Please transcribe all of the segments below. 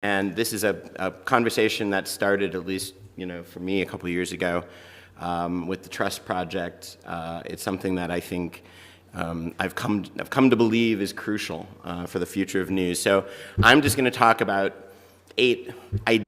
And this is a conversation that started, at least for me, a couple of years ago with the Trust Project. It's something that I think I've come to believe is crucial for the future of news. So I'm just going to talk about 8 ideas.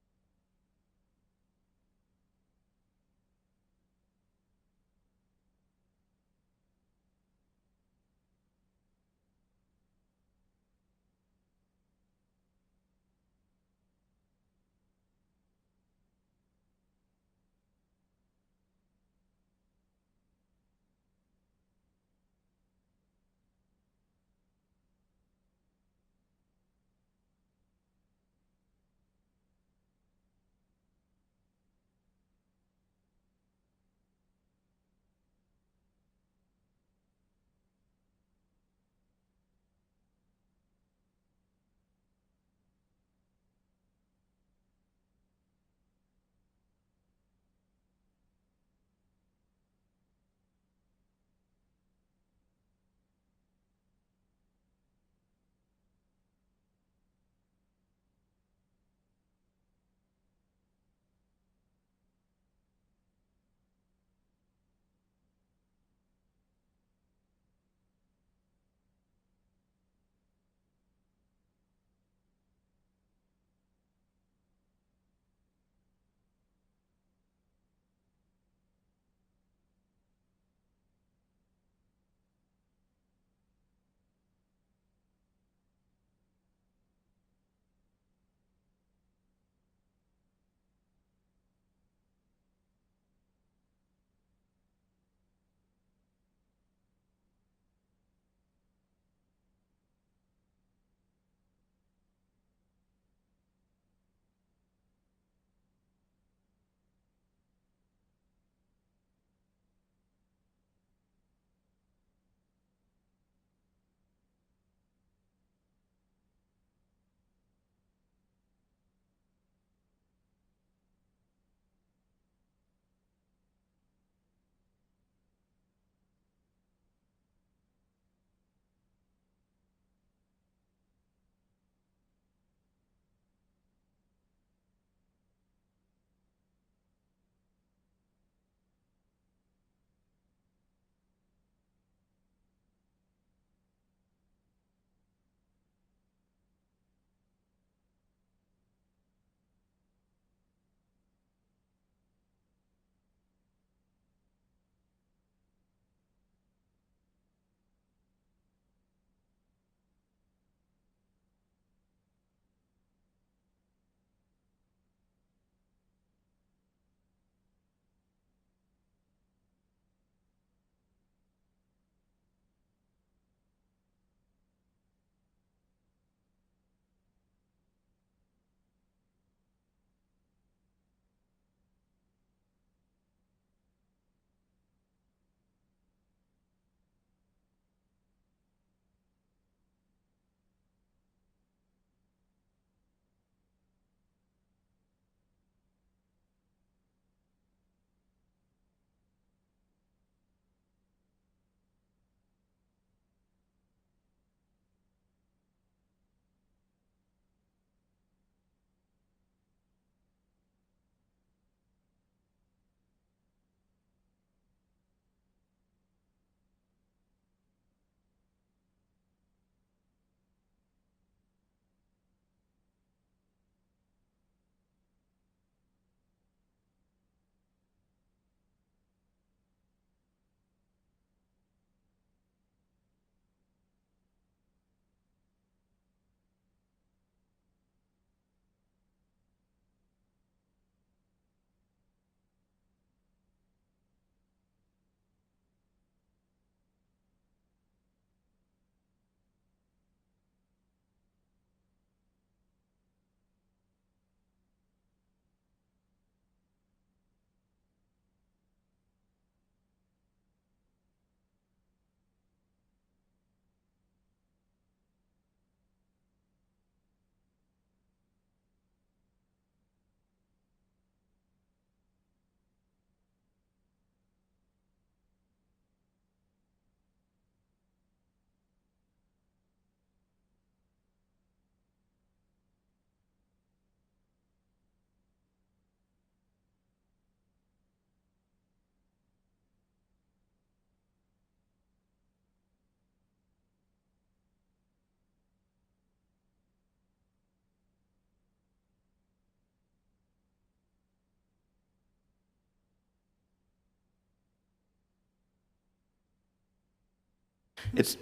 It's,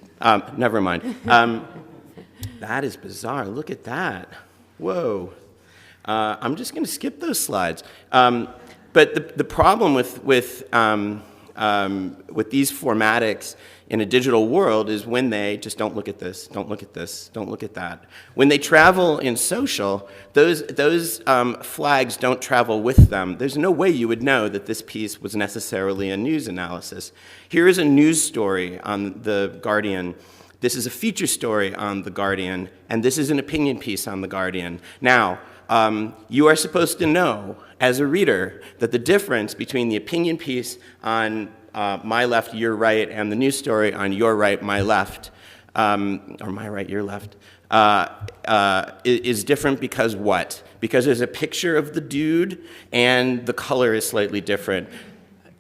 never mind. That is bizarre. Look at that. Whoa. I'm just going to skip those slides. But the problem with these formatics in a digital world is when they just don't look at this, don't look at this, don't look at that. When they travel in social, those flags don't travel with them. There's no way you would know that this piece was necessarily a news analysis. Here is a news story on The Guardian. This is a feature story on The Guardian, and this is an opinion piece on The Guardian. Now, you are supposed to know, as a reader, that the difference between the opinion piece on my left, your right, and the news story on your right, my left, or my right, your left, is different because what? Because there's a picture of the dude and the color is slightly different.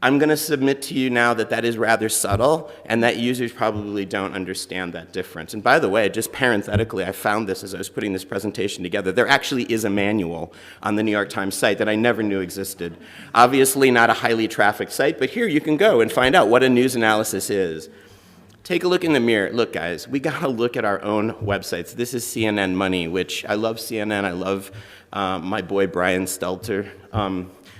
I'm going to submit to you now that that is rather subtle and that users probably don't understand that difference. And by the way, just parenthetically, I found this as I was putting this presentation together. There actually is a manual on the New York Times site that I never knew existed. Obviously not a highly trafficked site, but here you can go and find out what a news analysis is. Take a look in the mirror. Look, guys, we got to look at our own websites. This is CNN Money, which I love CNN. I love my boy Brian Stelter.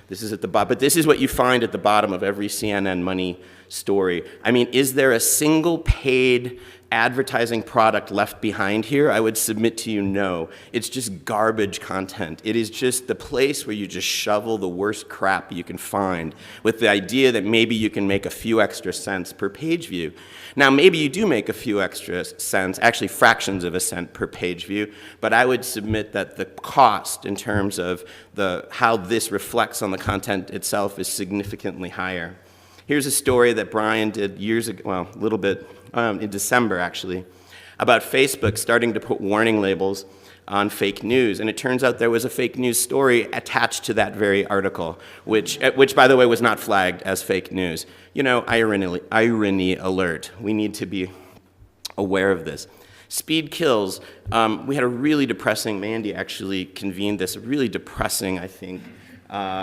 This is at the bottom, but this is what you find at the bottom of every CNN Money story. I mean, is there a single paid advertising product left behind here? I would submit to you, no. It's just garbage content. It is just the place where you just shovel the worst crap you can find with the idea that maybe you can make a few extra cents per page view. Now, maybe you do make a few extra cents, actually fractions of a cent per page view, but I would submit that the cost in terms of how this reflects on the content itself is significantly higher. Here's a story that Brian did years ago, well, a little bit, in December actually, about Facebook starting to put warning labels on fake news. And it turns out there was a fake news story attached to that very article, which by the way, was not flagged as fake news. You know, irony alert. We need to be aware of this. Speed kills. We had a really depressing, Mandy actually convened this, a really depressing, I think,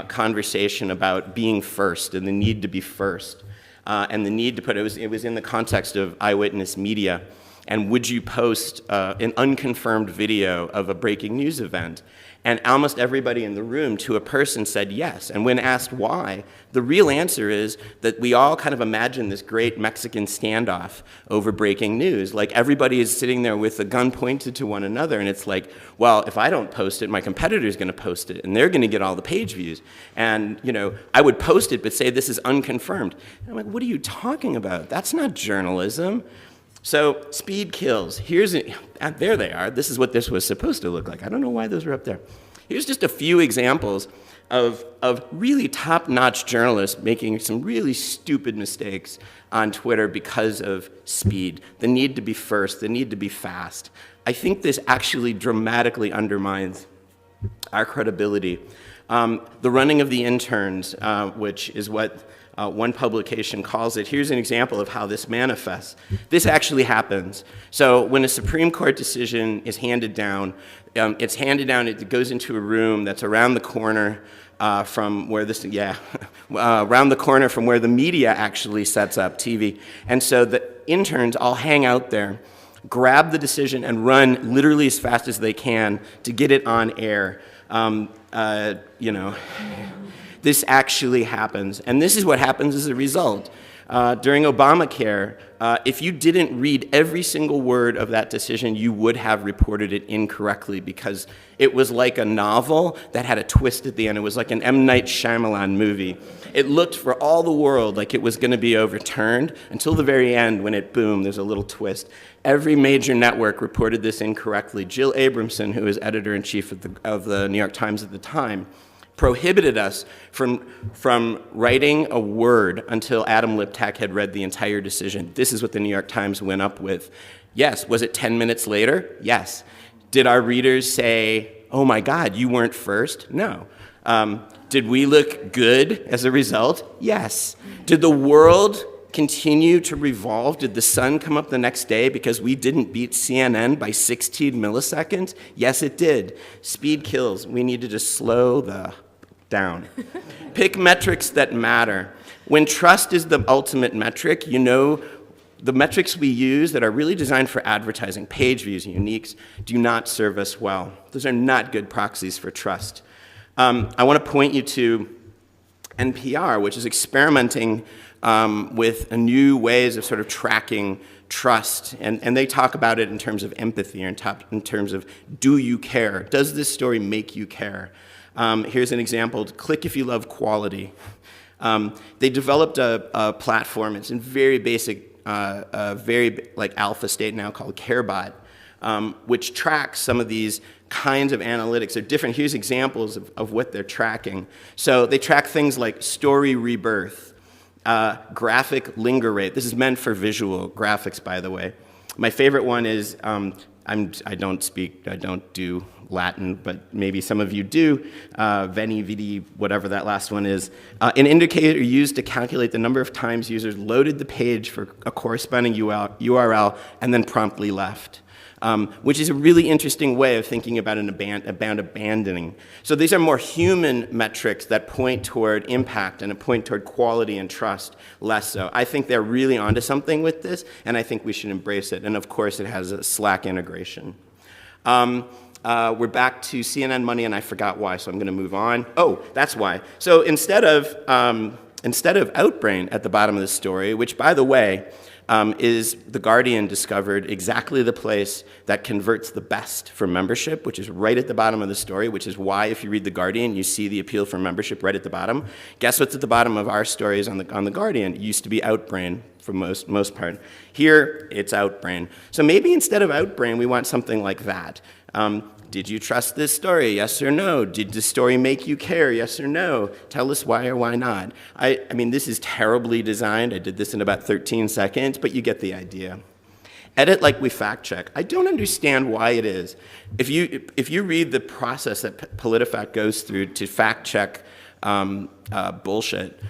conversation about being first and the need to be first. And the need to put, it was in the context of eyewitness media. And would you post an unconfirmed video of a breaking news event? And almost everybody in the room, to a person, said yes. And when asked why, the real answer is that we all kind of imagine this great Mexican standoff over breaking news. Like everybody is sitting there with a gun pointed to one another, and it's like, well, if I don't post it, my competitor's going to post it, and they're going to get all the page views. And you know, I would post it, but say this is unconfirmed. And I'm like, what are you talking about? That's not journalism. So speed kills. There they are. This is what this was supposed to look like. I don't know why those were up there. Here's just a few examples of really top-notch journalists making some really stupid mistakes on Twitter because of speed, the need to be first, the need to be fast. I think this actually dramatically undermines our credibility. The running of the interns, which is what one publication calls it. Here's an example of how this manifests. This actually happens. So when a Supreme Court decision is handed down, it goes into a room that's around the corner from where around the corner from where the media actually sets up TV. And so the interns all hang out there, grab the decision and run literally as fast as they can to get it on air. You know, this actually happens. And this is what happens as a result. During Obamacare, if you didn't read every single word of that decision, you would have reported it incorrectly because it was like a novel that had a twist at the end. It was like an M. Night Shyamalan movie. It looked for all the world like it was going to be overturned until the very end when it, boom, there's a little twist. Every major network reported this incorrectly. Jill Abramson, who was editor-in-chief of the New York Times at the time, prohibited us from writing a word until Adam Liptak had read the entire decision. This is what the New York Times went up with. Yes, was it 10 minutes later? Yes. Did our readers say, oh my God, you weren't first? No. Did we look good as a result? Yes. Did the world continue to revolve? Did the sun come up the next day because we didn't beat CNN by 16 milliseconds? Yes, it did. Speed kills. We needed to slow down. Pick metrics that matter. When trust is the ultimate metric, you know the metrics we use that are really designed for advertising, page views, uniques, do not serve us well. Those are not good proxies for trust. I want to point you to NPR, which is experimenting with new ways of sort of tracking trust. And they talk about it in terms of empathy, or in terms of, do you care? Does this story make you care? Here's an example. Click if you love quality. They developed a platform. It's in very basic, very like alpha state now, called CareBot, which tracks some of these kinds of analytics. They're different. Here's examples of what they're tracking. So they track things like story rebirth, graphic linger rate. This is meant for visual graphics, by the way. My favorite one is, I don't do Latin, but maybe some of you do, veni, vidi, whatever that last one is. An indicator used to calculate the number of times users loaded the page for a corresponding URL and then promptly left. Which is a really interesting way of thinking about abandoning. So these are more human metrics that point toward impact and point toward quality and trust, less so. I think they're really onto something with this, and I think we should embrace it. And of course, it has a Slack integration. We're back to CNN Money, and I forgot why, so I'm going to move on. Oh, that's why. So instead of Outbrain at the bottom of the story, which, by the way, is The Guardian discovered exactly the place that converts the best for membership, which is right at the bottom of the story, which is why if you read The Guardian, you see the appeal for membership right at the bottom. Guess what's at the bottom of our stories on the Guardian? It used to be Outbrain for most part. Here, it's Outbrain. So maybe instead of Outbrain, we want something like that. Did you trust this story? Yes or no? Did the story make you care? Yes or no? Tell us why or why not. I mean, this is terribly designed. I did this in about 13 seconds, but you get the idea. Edit like we fact check. I don't understand why it is. If you read the process that PolitiFact goes through to fact check bullshit,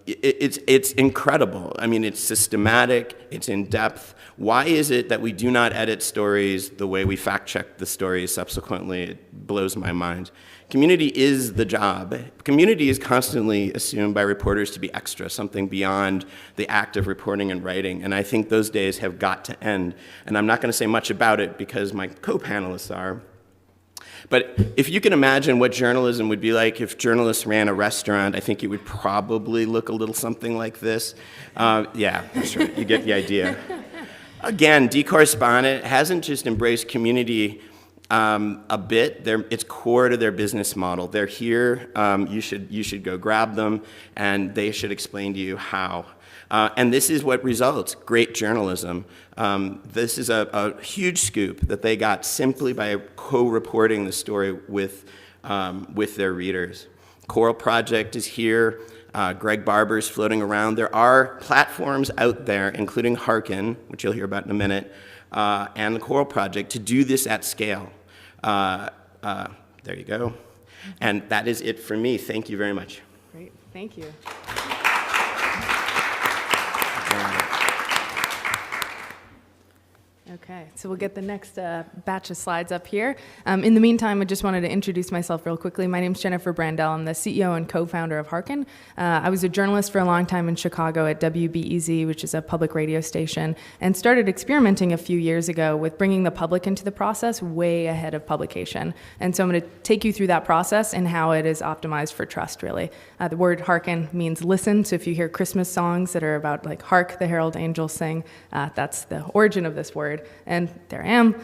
it's incredible. I mean, it's systematic, it's in depth. Why is it that we do not edit stories the way we fact check the stories subsequently? It blows my mind. Community is the job. Community is constantly assumed by reporters to be extra, something beyond the act of reporting and writing, and I think those days have got to end. And I'm not going to say much about it because my co-panelists are. But if you can imagine what journalism would be like if journalists ran a restaurant, I think it would probably look a little something like this. Yeah, sure, you get the idea. Again, DCorrespondent hasn't just embraced community a bit. It's core to their business model. They're here. You should go grab them, and they should explain to you how. And this is what results, great journalism. This is a huge scoop that they got simply by co-reporting the story with their readers. Coral Project is here. Greg Barber's floating around. There are platforms out there, including Hearken, which you'll hear about in a minute, and the Coral Project, to do this at scale. There you go. And that is it for me. Thank you very much. Great. Thank you. Okay, so we'll get the next batch of slides up here. In the meantime, I just wanted to introduce myself real quickly. My name's Jennifer Brandel. I'm the CEO and co-founder of Hearken. I was a journalist for a long time in Chicago at WBEZ, which is a public radio station, and started experimenting a few years ago with bringing the public into the process way ahead of publication. And so I'm going to take you through that process and how it is optimized for trust, really. The word Hearken means listen, so if you hear Christmas songs that are about like hark the herald angels sing, that's the origin of this word. And there I am,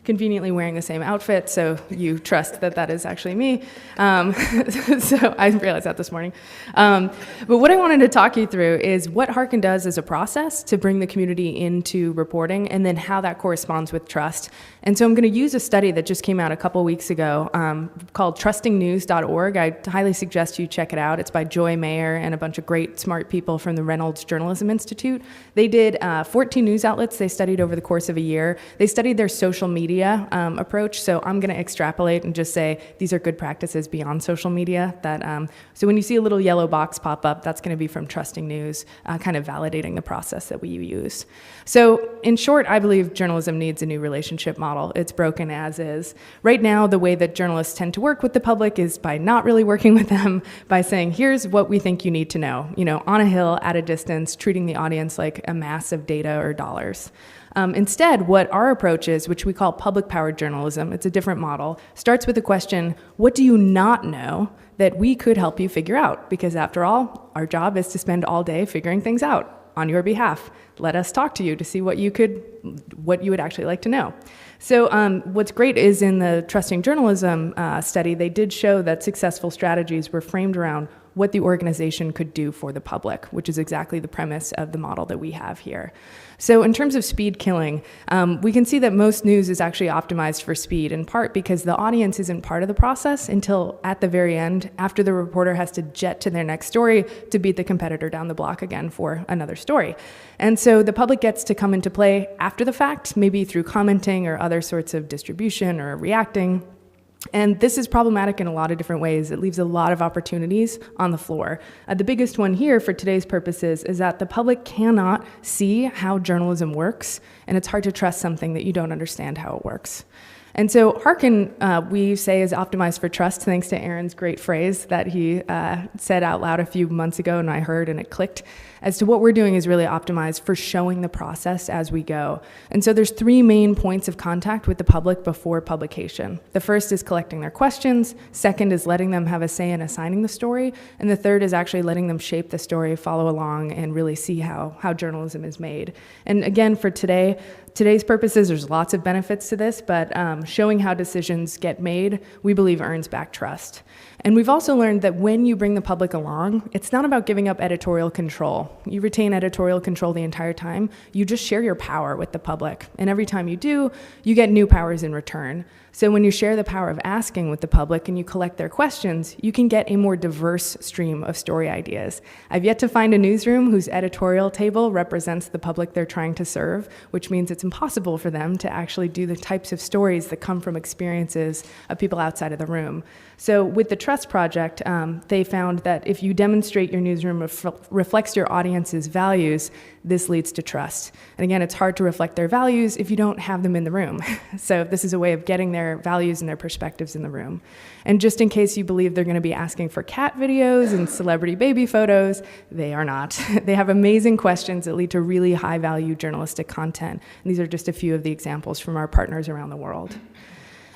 conveniently wearing the same outfit, so you trust that that is actually me. So I realized that this morning. But what I wanted to talk you through is what Hearken does as a process to bring the community into reporting, and then how that corresponds with trust. And so I'm going to use a study that just came out a couple weeks ago called trustingnews.org. I highly suggest you check it out. It's by Joy Mayer and a bunch of great, smart people from the Reynolds Journalism Institute. They did 14 news outlets they studied over the course of a year. They studied their social media media approach. So I'm going to extrapolate and just say these are good practices beyond social media. So when you see a little yellow box pop up, that's going to be from Trusting News, kind of validating the process that we use. So in short, I believe journalism needs a new relationship model. It's broken as is. Right now, the way that journalists tend to work with the public is by not really working with them, by saying, here's what we think you need to know, on a hill, at a distance, treating the audience like a mass of data or dollars. Instead, what our approach is, which we call public-powered journalism, it's a different model, starts with the question, what do you not know that we could help you figure out? Because after all, our job is to spend all day figuring things out on your behalf. Let us talk to you to see what you would actually like to know. So what's great is in the Trusting Journalism study, they did show that successful strategies were framed around what the organization could do for the public, which is exactly the premise of the model that we have here. So in terms of speed killing, we can see that most news is actually optimized for speed, in part because the audience isn't part of the process until at the very end, after the reporter has to jet to their next story to beat the competitor down the block again for another story. And so the public gets to come into play after the fact, maybe through commenting or other sorts of distribution or reacting. And this is problematic in a lot of different ways. It leaves a lot of opportunities on the floor. The biggest one here for today's purposes is that the public cannot see how journalism works, and it's hard to trust something that you don't understand how it works. And so Hearken, we say, is optimized for trust, thanks to Aaron's great phrase that he said out loud a few months ago, and I heard and it clicked, as to what we're doing is really optimized for showing the process as we go. And so there's 3 main points of contact with the public before publication. The first is collecting their questions, second is letting them have a say in assigning the story, and the third is actually letting them shape the story, follow along, and really see how journalism is made. And again, for today's purposes, there's lots of benefits to this, but showing how decisions get made, we believe earns back trust. And we've also learned that when you bring the public along, it's not about giving up editorial control. You retain editorial control the entire time. You just share your power with the public. And every time you do, you get new powers in return. So when you share the power of asking with the public and you collect their questions, you can get a more diverse stream of story ideas. I've yet to find a newsroom whose editorial table represents the public they're trying to serve, which means it's impossible for them to actually do the types of stories that come from experiences of people outside of the room. So with the Trust Project, they found that if you demonstrate your newsroom reflects your audience's values, this leads to trust. And again, it's hard to reflect their values if you don't have them in the room. So this is a way of getting their values and their perspectives in the room. And just in case you believe they're going to be asking for cat videos and celebrity baby photos, they are not. They have amazing questions that lead to really high-value journalistic content. And these are just a few of the examples from our partners around the world.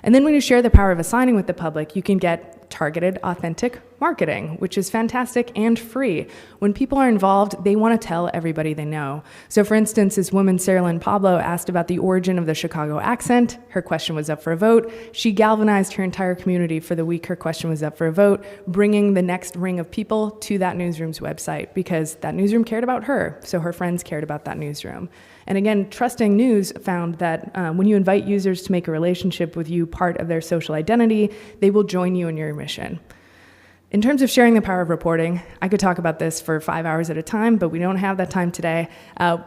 And then when you share the power of assigning with the public, you can get targeted, authentic marketing, which is fantastic and free. When people are involved, they want to tell everybody they know. So for instance, this woman, Sarah Lynn Pablo, asked about the origin of the Chicago accent. Her question was up for a vote. She galvanized her entire community for the week her question was up for a vote, bringing the next ring of people to that newsroom's website because that newsroom cared about her, so her friends cared about that newsroom. And again, Trusting News found that when you invite users to make a relationship with you part of their social identity, they will join you in your mission. In terms of sharing the power of reporting, I could talk about this for 5 hours at a time, but we don't have that time today.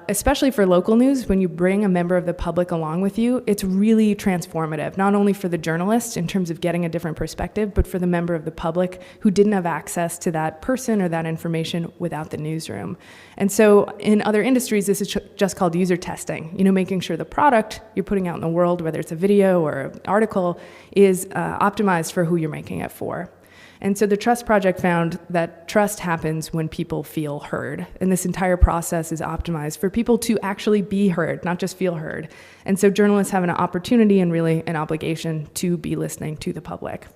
Especially for local news, when you bring a member of the public along with you, it's really transformative, not only for the journalist in terms of getting a different perspective, but for the member of the public who didn't have access to that person or that information without the newsroom. And so in other industries, this is just called user testing, making sure the product you're putting out in the world, whether it's a video or an article, is optimized for who you're making it for. And so the Trust Project found that trust happens when people feel heard. And this entire process is optimized for people to actually be heard, not just feel heard. And so journalists have an opportunity and really an obligation to be listening to the public.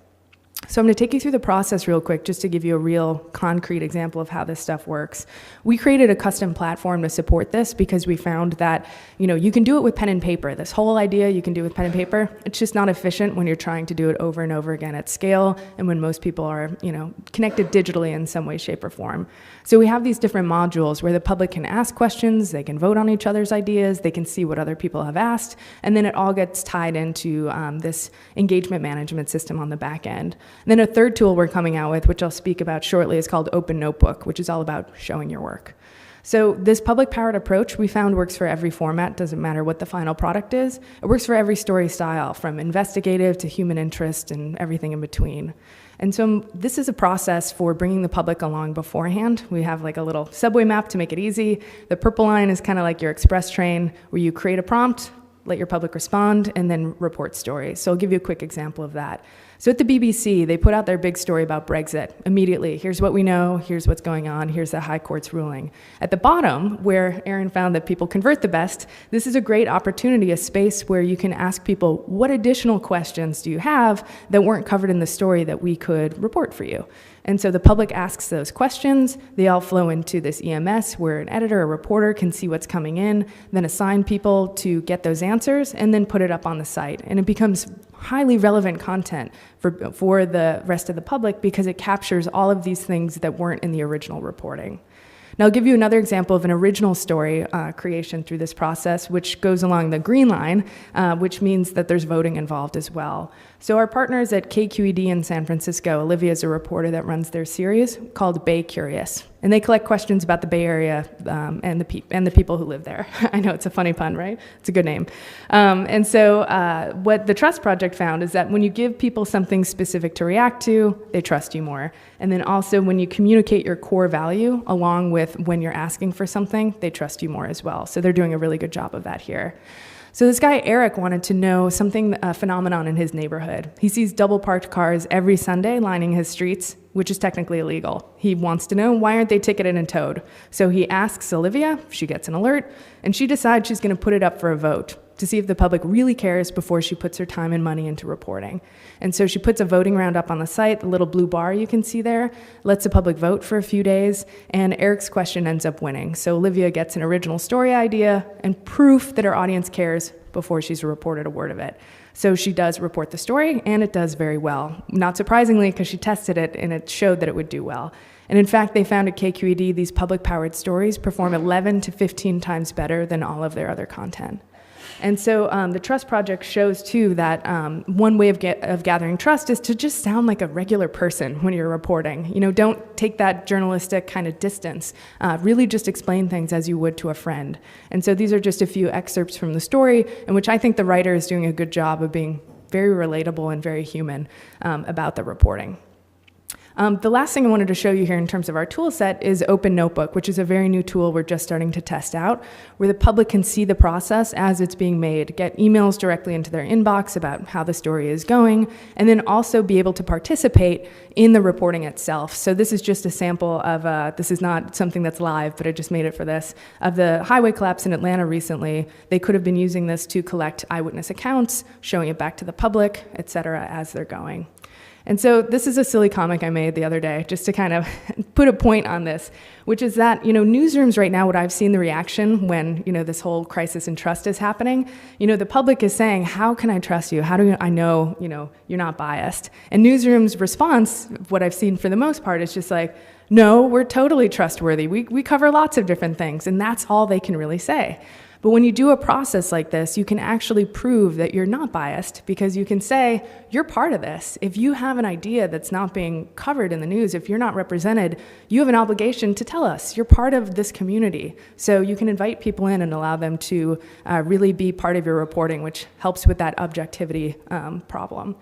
So I'm going to take you through the process real quick just to give you a real concrete example of how this stuff works. We created a custom platform to support this because we found that, you can do it with pen and paper. This whole idea you can do with pen and paper, it's just not efficient when you're trying to do it over and over again at scale and when most people are, connected digitally in some way, shape, or form. So we have these different modules where the public can ask questions, they can vote on each other's ideas, they can see what other people have asked, and then it all gets tied into this engagement management system on the back end. And then a third tool we're coming out with, which I'll speak about shortly, is called Open Notebook, which is all about showing your work. So this public-powered approach we found works for every format, doesn't matter what the final product is. It works for every story style, from investigative to human interest and everything in between. And so this is a process for bringing the public along beforehand. We have like a little subway map to make it easy. The purple line is kind of like your express train, where you create a prompt, let your public respond, and then report stories. So I'll give you a quick example of that. So at the BBC, they put out their big story about Brexit immediately. Here's what we know, here's what's going on, here's the High Court's ruling. At the bottom, where Aaron found that people convert the best, this is a great opportunity, a space where you can ask people, what additional questions do you have that weren't covered in the story that we could report for you? And so the public asks those questions, they all flow into this EMS where an editor or reporter can see what's coming in, then assign people to get those answers, and then put it up on the site. And it becomes highly relevant content for the rest of the public because it captures all of these things that weren't in the original reporting. Now, I'll give you another example of an original story creation through this process, which goes along the green line, which means that there's voting involved as well. So our partners at KQED in San Francisco, Olivia is a reporter that runs their series called Bay Curious. And they collect questions about the Bay Area and the people who live there. I know it's a funny pun, right? It's a good name. And so what the Trust Project found is that when you give people something specific to react to, they trust you more. And then also when you communicate your core value along with when you're asking for something, they trust you more as well. So they're doing a really good job of that here. So this guy, Eric, wanted to know something, a phenomenon in his neighborhood. He sees double parked cars every Sunday lining his streets, which is technically illegal. He wants to know, why aren't they ticketed and towed? So he asks Olivia, she gets an alert, and she decides she's going to put it up for a vote to see if the public really cares before she puts her time and money into reporting. And so she puts a voting round up on the site, the little blue bar you can see there, lets the public vote for a few days, and Eric's question ends up winning. So Olivia gets an original story idea and proof that her audience cares before she's reported a word of it. So she does report the story, and it does very well. Not surprisingly, because she tested it, and it showed that it would do well. And in fact, they found at KQED these public-powered stories perform 11 to 15 times better than all of their other content. And so the Trust Project shows, too, that one way of gathering trust is to just sound like a regular person when you're reporting. You know, don't take that journalistic kind of distance. Really just explain things as you would to a friend. And so these are just a few excerpts from the story in which I think the writer is doing a good job of being very relatable and very human about the reporting. The last thing I wanted to show you here in terms of our tool set is Open Notebook, which is a very new tool we're just starting to test out, where the public can see the process as it's being made, get emails directly into their inbox about how the story is going, and then also be able to participate in the reporting itself. So this is just a sample of, this is not something that's live, but I just made it for this, of the highway collapse in Atlanta recently. They could have been using this to collect eyewitness accounts, showing it back to the public, et cetera, as they're going. And so this is a silly comic I made the other day, just to kind of put a point on this, which is that, newsrooms right now, what I've seen the reaction when, this whole crisis in trust is happening, the public is saying, how can I trust you? How do I know, you're not biased? And newsrooms' response, what I've seen for the most part, is just like, no, we're totally trustworthy. We cover lots of different things, and that's all they can really say. But when you do a process like this, you can actually prove that you're not biased because you can say, you're part of this. If you have an idea that's not being covered in the news, if you're not represented, you have an obligation to tell us. You're part of this community. So you can invite people in and allow them to really be part of your reporting, which helps with that objectivity problem.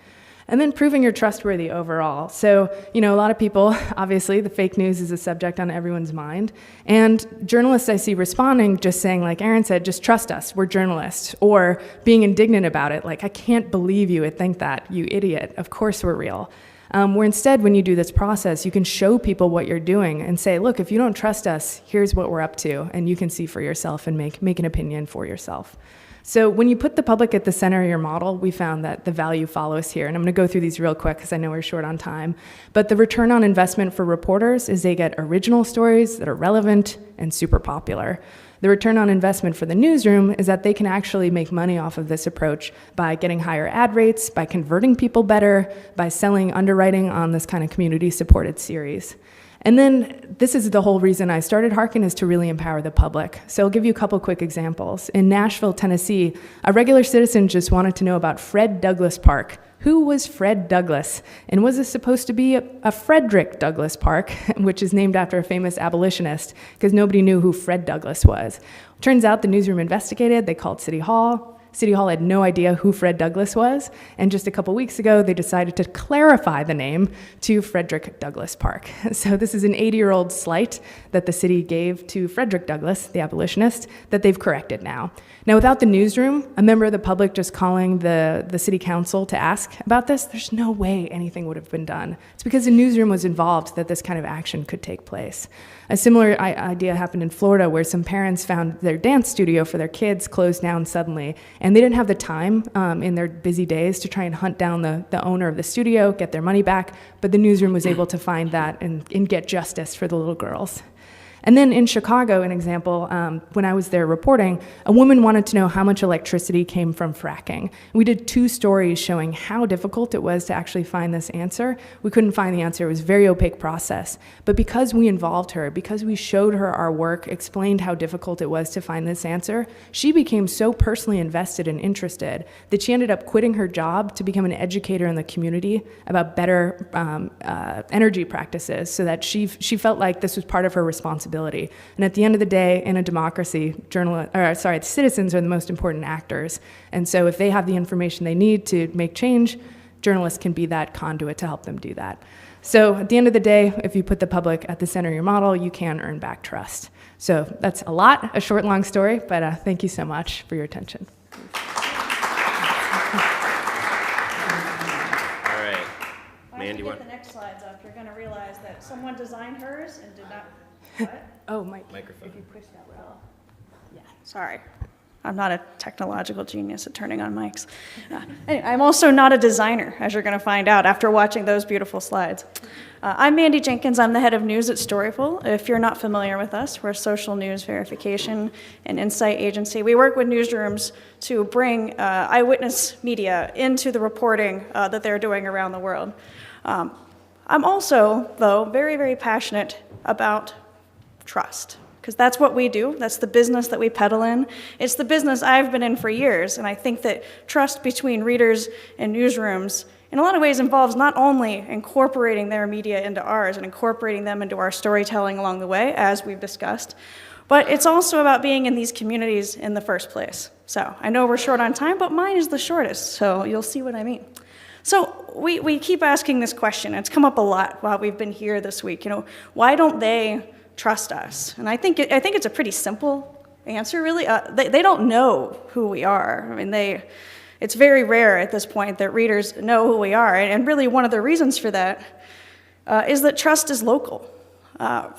And then proving you're trustworthy overall. So, a lot of people, obviously, the fake news is a subject on everyone's mind. And journalists I see responding, just saying, like Aaron said, just trust us, we're journalists. Or being indignant about it, like, I can't believe you would think that, you idiot, of course we're real. Where instead, when you do this process, you can show people what you're doing and say, look, if you don't trust us, here's what we're up to. And you can see for yourself and make an opinion for yourself. So when you put the public at the center of your model, we found that the value follows here. And I'm going to go through these real quick because I know we're short on time. But the return on investment for reporters is they get original stories that are relevant and super popular. The return on investment for the newsroom is that they can actually make money off of this approach by getting higher ad rates, by converting people better, by selling underwriting on this kind of community-supported series. And then this is the whole reason I started Hearken, is to really empower the public. So I'll give you a couple quick examples. In Nashville, Tennessee, a regular citizen just wanted to know about Fred Douglass Park. Who was Fred Douglass? And was this supposed to be a Frederick Douglass Park, which is named after a famous abolitionist, because nobody knew who Fred Douglass was. Turns out the newsroom investigated, they called City Hall. City Hall had no idea who Fred Douglass was, and just a couple weeks ago, they decided to clarify the name to Frederick Douglass Park. So this is an 80-year-old slight that the city gave to Frederick Douglass, the abolitionist, that they've corrected now. Now, without the newsroom, a member of the public just calling the city council to ask about this, there's no way anything would have been done. It's because the newsroom was involved that this kind of action could take place. A similar idea happened in Florida, where some parents found their dance studio for their kids closed down suddenly, and they didn't have the time in their busy days to try and hunt down the owner of the studio, get their money back, but the newsroom was able to find that and get justice for the little girls. And then in Chicago, an example, when I was there reporting, a woman wanted to know how much electricity came from fracking. We did 2 stories showing how difficult it was to actually find this answer. We couldn't find the answer. It was a very opaque process. But because we involved her, because we showed her our work, explained how difficult it was to find this answer, she became so personally invested and interested that she ended up quitting her job to become an educator in the community about better energy practices, so that she felt like this was part of her responsibility. And at the end of the day, in a democracy, the citizens are the most important actors. And so if they have the information they need to make change, journalists can be that conduit to help them do that. So at the end of the day, if you put the public at the center of your model, you can earn back trust. So that's a short, long story, but thank you so much for your attention. All right. Man, do you want the next slides up, you're going to realize that someone designed hers and did not. What? Oh, Mike. Microphone. If you push that little. Yeah. Sorry. I'm not a technological genius at turning on mics. Anyway, I'm also not a designer, as you're going to find out after watching those beautiful slides. I'm Mandy Jenkins. I'm the head of news at Storyful. If you're not familiar with us, we're a social news verification and insight agency. We work with newsrooms to bring eyewitness media into the reporting that they're doing around the world. I'm also, though, very, very passionate about trust, because that's what we do. That's the business that we peddle in. It's the business I've been in for years, and I think that trust between readers and newsrooms in a lot of ways involves not only incorporating their media into ours and incorporating them into our storytelling along the way, as we've discussed, but it's also about being in these communities in the first place. So I know we're short on time, but mine is the shortest, so you'll see what I mean. So we keep asking this question. It's come up a lot while we've been here this week. Why don't they trust us? And I think it's a pretty simple answer, really. They don't know who we are. I mean, it's very rare at this point that readers know who we are. And really one of the reasons for that is that trust is local.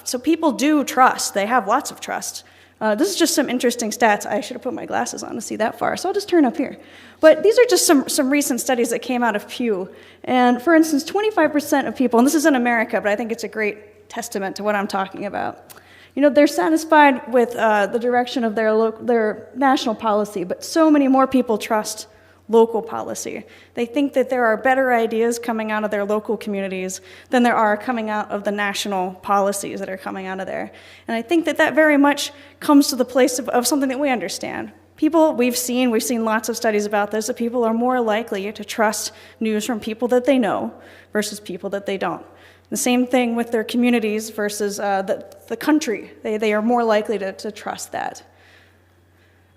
So people do trust. They have lots of trust. This is just some interesting stats. I should have put my glasses on to see that far, so I'll just turn up here. But these are just some recent studies that came out of Pew. And for instance, 25% of people, and this is in America, but I think it's a great testament to what I'm talking about. They're satisfied with the direction of their national policy, but so many more people trust local policy. They think that there are better ideas coming out of their local communities than there are coming out of the national policies that are coming out of there. And I think that very much comes to the place of something that we understand. People, we've seen lots of studies about this, that people are more likely to trust news from people that they know versus people that they don't. The same thing with their communities versus the country. They are more likely to trust that.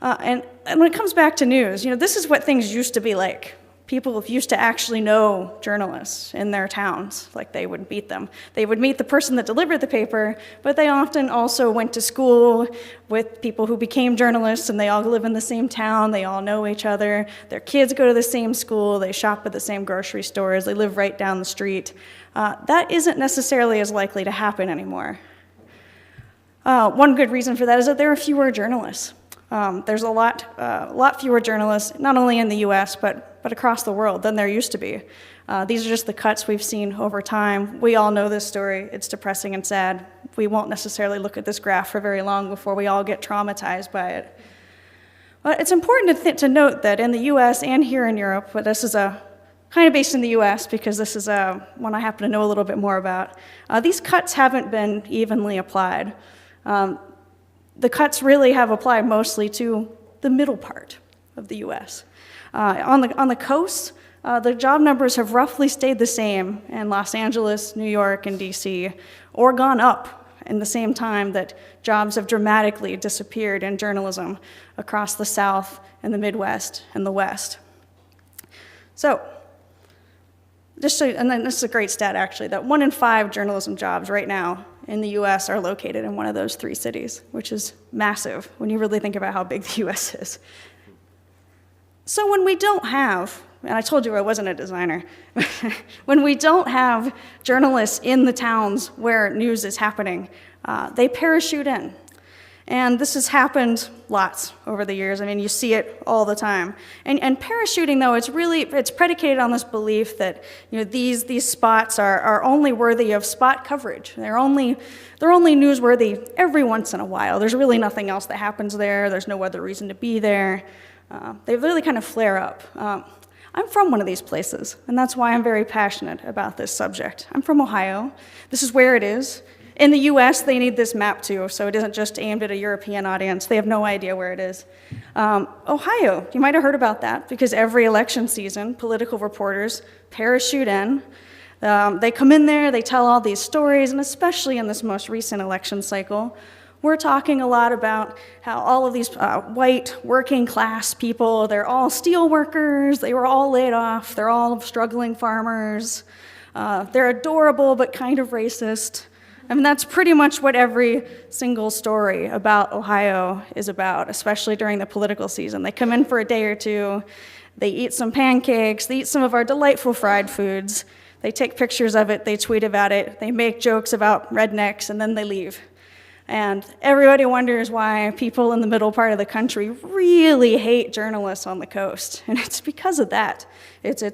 And when it comes back to news, this is what things used to be like. People used to actually know journalists in their towns, like they would meet them. They would meet the person that delivered the paper, but they often also went to school with people who became journalists, and they all live in the same town, they all know each other, their kids go to the same school, they shop at the same grocery stores, they live right down the street. That isn't necessarily as likely to happen anymore. One good reason for that is that there are fewer journalists. There's a lot fewer journalists, not only in the U.S., but across the world than there used to be. These are just the cuts we've seen over time. We all know this story. It's depressing and sad. We won't necessarily look at this graph for very long before we all get traumatized by it. But it's important to note that in the U.S. and here in Europe, but this is a kind of based in the US because this is one I happen to know a little bit more about. These cuts haven't been evenly applied. The cuts really have applied mostly to the middle part of the US. On the coast, the job numbers have roughly stayed the same in Los Angeles, New York, and DC, or gone up in the same time that jobs have dramatically disappeared in journalism across the South and the Midwest and the West. So, and then this is a great stat actually, that 1 in 5 journalism jobs right now in the US are located in one of those 3 cities, which is massive when you really think about how big the US is. So when we don't have, and I told you I wasn't a designer, when we don't have journalists in the towns where news is happening, they parachute in. And this has happened lots over the years. I mean, you see it all the time. And parachuting, though, it's predicated on this belief that, you know, these spots are only worthy of spot coverage. They're only newsworthy every once in a while. There's really nothing else that happens there. There's no other reason to be there. They really kind of flare up. I'm from one of these places, and that's why I'm very passionate about this subject. I'm from Ohio. This is where it is. In the US, they need this map too, so it isn't just aimed at a European audience. They have no idea where it is. Ohio, you might have heard about that, because every election season, political reporters parachute in. They come in there, they tell all these stories, and especially in this most recent election cycle, we're talking a lot about how all of these white working class people, they're all steel workers, they were all laid off, they're all struggling farmers, they're adorable but kind of racist. I mean, that's pretty much what every single story about Ohio is about, especially during the political season. They come in for a day or two, they eat some pancakes, they eat some of our delightful fried foods, they take pictures of it, they tweet about it, they make jokes about rednecks, and then they leave. And everybody wonders why people in the middle part of the country really hate journalists on the coast. And it's because of that. That's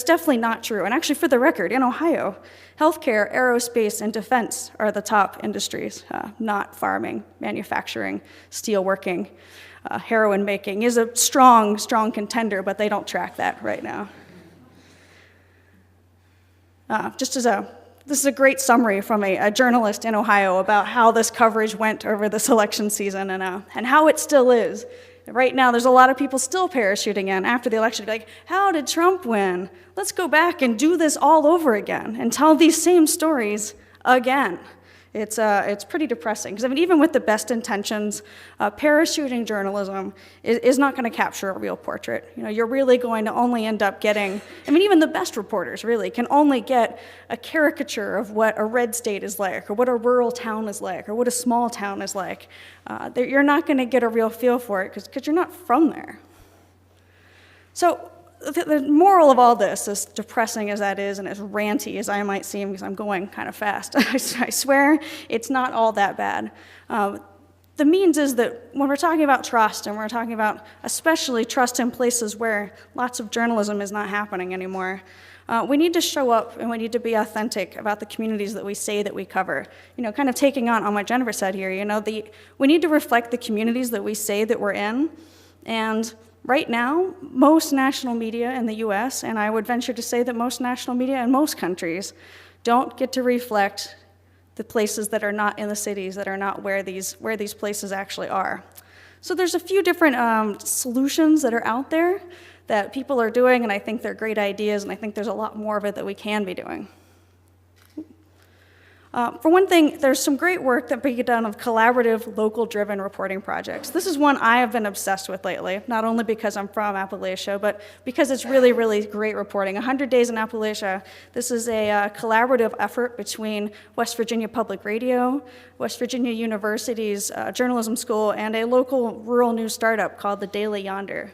definitely not true. And actually, for the record, in Ohio, healthcare, aerospace, and defense are the top industries, not farming, manufacturing, steelworking. Heroin making is a strong contender, but they don't track that right now. This is a great summary from a journalist in Ohio about how this coverage went over this election season and how it still is. Right now, there's a lot of people still parachuting in after the election, like, how did Trump win? Let's go back and do this all over again and tell these same stories again. It's pretty depressing, because I mean, even with the best intentions, parachuting journalism is not going to capture a real portrait. You know, you're really going to only end up getting, I mean, even the best reporters really can only get a caricature of what a red state is like, or what a rural town is like, or what a small town is like. You're not going to get a real feel for it because you're not from there. So the moral of all this, as depressing as that is and as ranty as I might seem, because I'm going kind of fast, I swear it's not all that bad. The means is that when we're talking about trust, and we're talking about especially trust in places where lots of journalism is not happening anymore, we need to show up and we need to be authentic about the communities that we say that we cover. You know, kind of taking on what Jennifer said here, you know, we need to reflect the communities that we say that we're in. And right now, most national media in the US, and I would venture to say that most national media in most countries, don't get to reflect the places that are not in the cities, that are not where these places actually are. So there's a few different solutions that are out there that people are doing, and I think they're great ideas, and I think there's a lot more of it that we can be doing. For one thing, there's some great work that can be done of collaborative, local-driven reporting projects. This is one I have been obsessed with lately, not only because I'm from Appalachia, but because it's really, really great reporting. 100 Days in Appalachia, this is a collaborative effort between West Virginia Public Radio, West Virginia University's journalism school, and a local rural news startup called the Daily Yonder.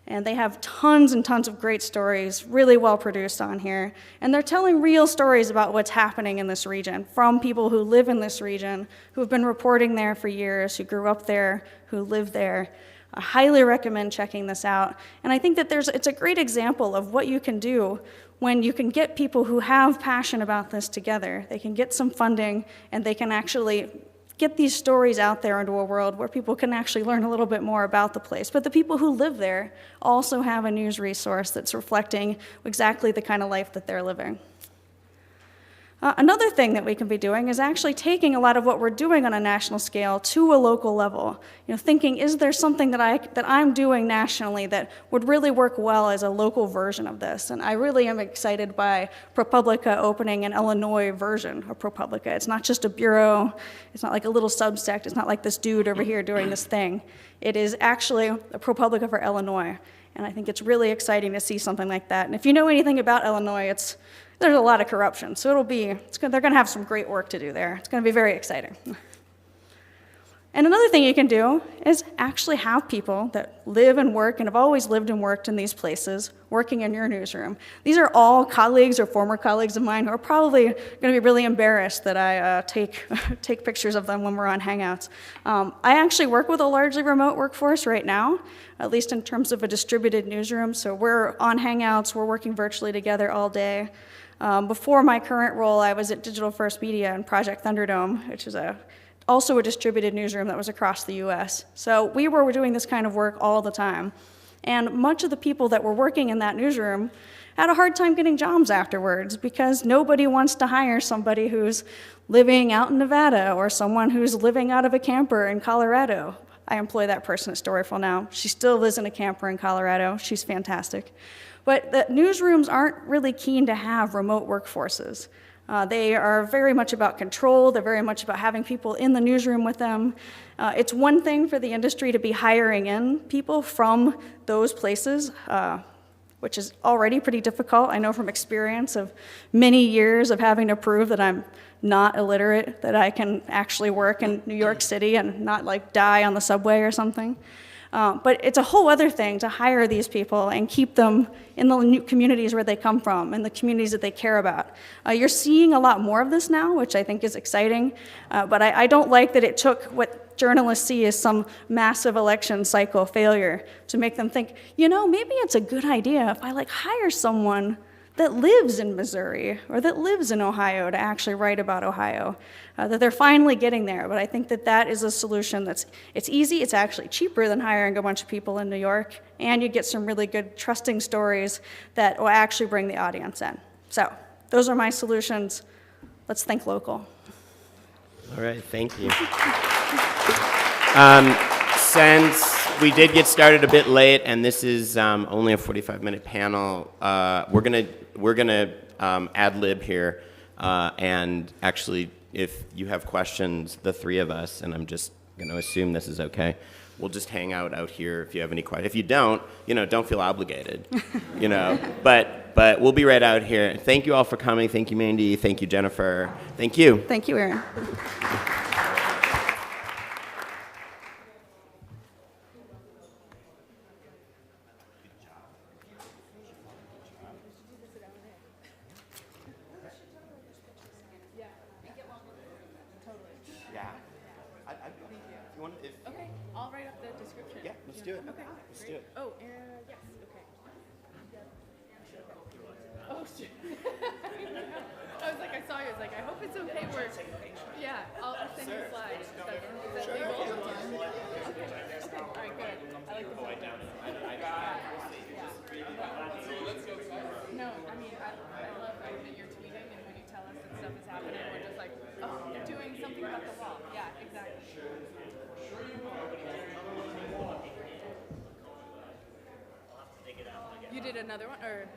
And they have tons and tons of great stories, really well produced on here. And they're telling real stories about what's happening in this region from people who live in this region, who have been reporting there for years, who grew up there, who live there. I highly recommend checking this out. And I think that it's a great example of what you can do when you can get people who have passion about this together. They can get some funding, and they can actually get these stories out there into a world where people can actually learn a little bit more about the place. But the people who live there also have a news resource that's reflecting exactly the kind of life that they're living. Another thing that we can be doing is actually taking a lot of what we're doing on a national scale to a local level. Thinking, is there something that I'm doing nationally that would really work well as a local version of this? And I really am excited by ProPublica opening an Illinois version of ProPublica. It's not just a bureau. It's not like a little subsect. It's not like this dude over here doing this thing. It is actually a ProPublica for Illinois. And I think it's really exciting to see something like that. And if you know anything about Illinois, there's a lot of corruption, so they're going to have some great work to do there. It's going to be very exciting. And another thing you can do is actually have people that live and work and have always lived and worked in these places working in your newsroom. These are all colleagues or former colleagues of mine who are probably going to be really embarrassed that I take pictures of them when we're on Hangouts. I actually work with a largely remote workforce right now, at least in terms of a distributed newsroom. So we're on Hangouts, we're working virtually together all day. Before my current role, I was at Digital First Media and Project Thunderdome, which is also a distributed newsroom that was across the US. So we were doing this kind of work all the time. And much of the people that were working in that newsroom had a hard time getting jobs afterwards because nobody wants to hire somebody who's living out in Nevada or someone who's living out of a camper in Colorado. I employ that person at Storyful now. She still lives in a camper in Colorado. She's fantastic. But the newsrooms aren't really keen to have remote workforces. They are very much about control. They're very much about having people in the newsroom with them. It's one thing for the industry to be hiring in people from those places, which is already pretty difficult. I know from experience of many years of having to prove that I'm not illiterate, that I can actually work in New York City and not die on the subway or something. But it's a whole other thing to hire these people and keep them in the new communities where they come from and the communities that they care about. You're seeing a lot more of this now, which I think is exciting. But I don't like that it took what journalists see as some massive election cycle failure to make them think, maybe it's a good idea if I hire someone that lives in Missouri or that lives in Ohio to actually write about Ohio, that they're finally getting there. But I think that is a solution it's easy, it's actually cheaper than hiring a bunch of people in New York, and you get some really good trusting stories that will actually bring the audience in. So those are my solutions. Let's think local. All right, thank you. Since we did get started a bit late, and this is only a 45-minute panel, we're gonna ad lib here, and actually, if you have questions, the three of us, and I'm just gonna assume this is okay, we'll just hang out here if you have any questions. If you don't feel obligated, But we'll be right out here. Thank you all for coming. Thank you, Mandy. Thank you, Jennifer. Thank you. Thank you, Aaron. Okay, I'll write up the description. Yeah, let's do it. Okay, Let's do it. Oh, yes, okay. Oh, shit. I was like, I saw you. I was like, I hope it's okay. Yeah, I'll send you slides. Is that legal? Okay, all right, good. I like the whole down. No, I mean, I love that you're tweeting, and when you tell us that stuff is happening, we're just like, oh, you're doing something about the wall. Yeah, exactly. You did another one, or?